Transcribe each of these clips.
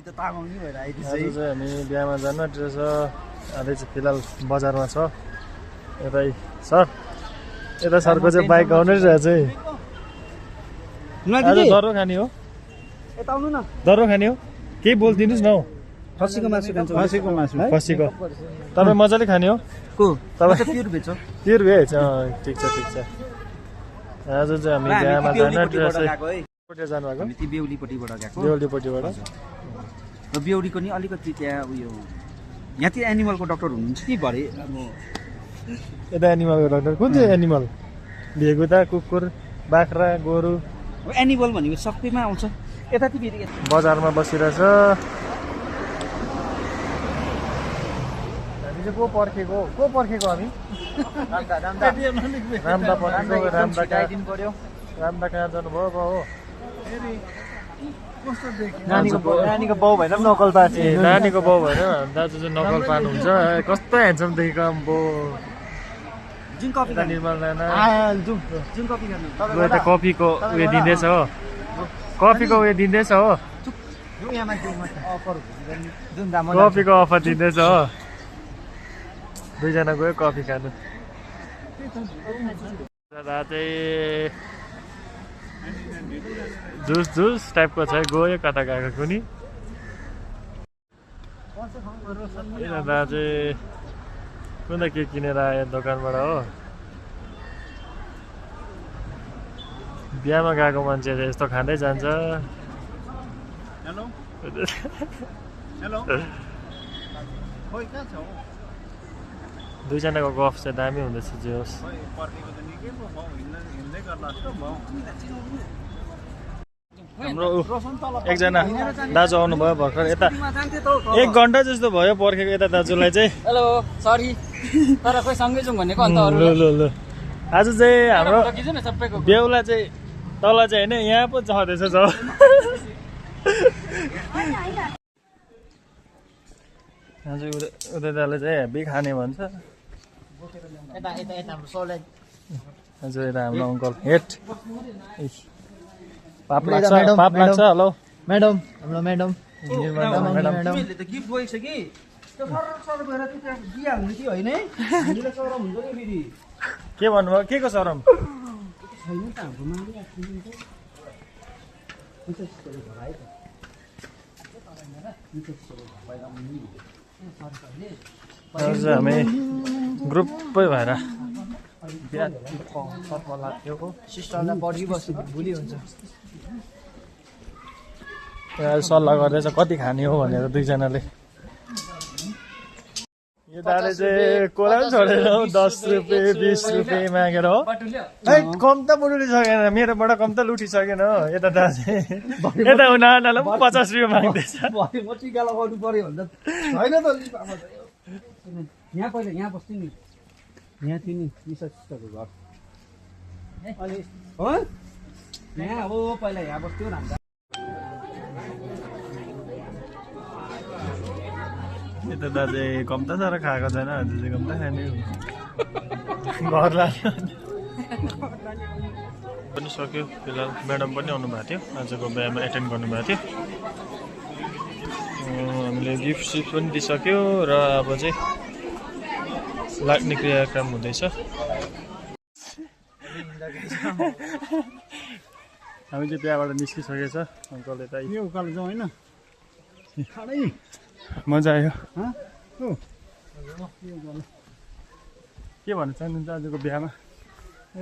त तामाङ नि भएर आइदिन्छ आज चाहिँ हामी बिहामा जानु आँटेको छ अहिले चाहिँ फिलहाल बजारमा छ यतै सर यता सरको चाहिँ बाइक आउनै रहेछ है आज दरो खाने हो यता आउनु न दरो खाने हो केही बोलिदिनुहोस् न हौ खसीको मासु खान्छ खसीको तपाईँ मजाले खाने हो को तपाईँ प्योर भेज हो प्योर भेज ठिक छ आज चाहिँ हामी बिहामा जानु आँटेको छ जानु भएको हामी ती बेहुलीपट्टिबाट गएको देउलीपट्टिबाट र बेहुलीको नि अलिकति त्यहाँ उयो यहाँ चाहिँ एनिमलको डक्टर हुनुहुन्छ कि भरे अब यता एनिमलको डक्टर कुन चाहिँ एनिमल भेगुता कुकुर बाख्रा गोरु एनिमल भनेको सबैमा आउँछ यता ती फेरि बजारमा बसिरहेछ हामी चाहिँ को पर्खेको हामी रामदा पर्खेको रामदा कहाँ जानुभयो हो नानीको बाउ भएन नकल पार्टी नानीको बाउ भएर दाजु चाहिँ नकल पार्नुहुन्छ कस्तो ह्यान्डसम देखेको आम्बो जुन कफी निर्मल नाना जुन कफी खानु यता कफीको उयो दिँदैछ हो कफीको उयो दिँदैछ हो कफीको अफर दिँदैछ हो दुईजना गयो कफी खानु दादा चाहिँ जुस टाइपको छ गयो कता गएको कुनी दादा चाहिँ कुन त के किनेर आयो दोकानबाट हो बिहामा गएको मान्छे यस्तो खाँदै जान्छ दुईजनाको गफ चाहिँ दामी हुँदैछ जे होस् हाम्रो एकजना दाजु आउनुभयो भर्खर यता 1 घन्टा जस्तो भयो पर्खेको यता दाजुलाई चाहिँ हेलो सरी तर खोइ सँगै जाउँ भनेको अन्त ल आज चाहिँ हाम्रो बेहुला चाहिँ तल चाहिँ होइन यहाँ पो छँदैछ आज उता चाहिँ हेभी खाने भन्छ हजुर यता हाम्रो अङ्कल हेट पाप लाग्छ हेलो म्याडम हाम्रो म्याडम त गिफ्ट गएछ कि त्यो सर गएर त्यहाँ दिइहाल्नु कि होइन हामीलाई सरम हुन्छ नि फेरि के भन्नुभयो के को सरम छैन त हाम्रो हामी ग्रुपै भएर सिस्टरलाई बढी बस्यो भोलि हुन्छ सल्लाह गर्दैछ कति खाने हो भनेर दुईजनाले यो दाले चाहिँ कोला पनि छोडेर 10 रुपियाँ 20 रुपियाँ मागेर हो कम त बुढुली सकेन मेरोबाट कम त लुटिसकेन हो यता दा चाहिँ यता उनीहरूलाई पनि 50 रुपियाँ माग्दैछ म टिका लगाउनु पर्यो भन्दा छैन त यहाँ पहिला यहाँ बस्थ्यो नि यहाँ थियो नि निशा सिस्टरको घर अनि हो यहाँ अब पहिला यहाँ बस्थ्यो नि यता दा चाहिँ कम त साह्रो खाएको छैन आज चाहिँ कम त खाने घर लाग्यो पनि सक्यो फिलहाल म्याडम पनि आउनु भएको थियो आजको बिहामा एटेन्ड गर्नुभएको थियो हामीले गिफ्ट सिफ्ट पनि दिइसक्यो र अब चाहिँ लाग्ने क्रियाक्रम हुँदैछ हामी चाहिँ त्यहाँबाट निस्किसकेछ अङ्कल यता यो उकालो जाउँ होइन मजा आयो के भन्न चाहनुहुन्छ आजको बिहामा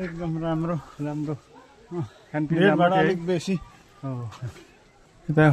एकदम राम्रो खानपिनबाट अलिक बेसी यता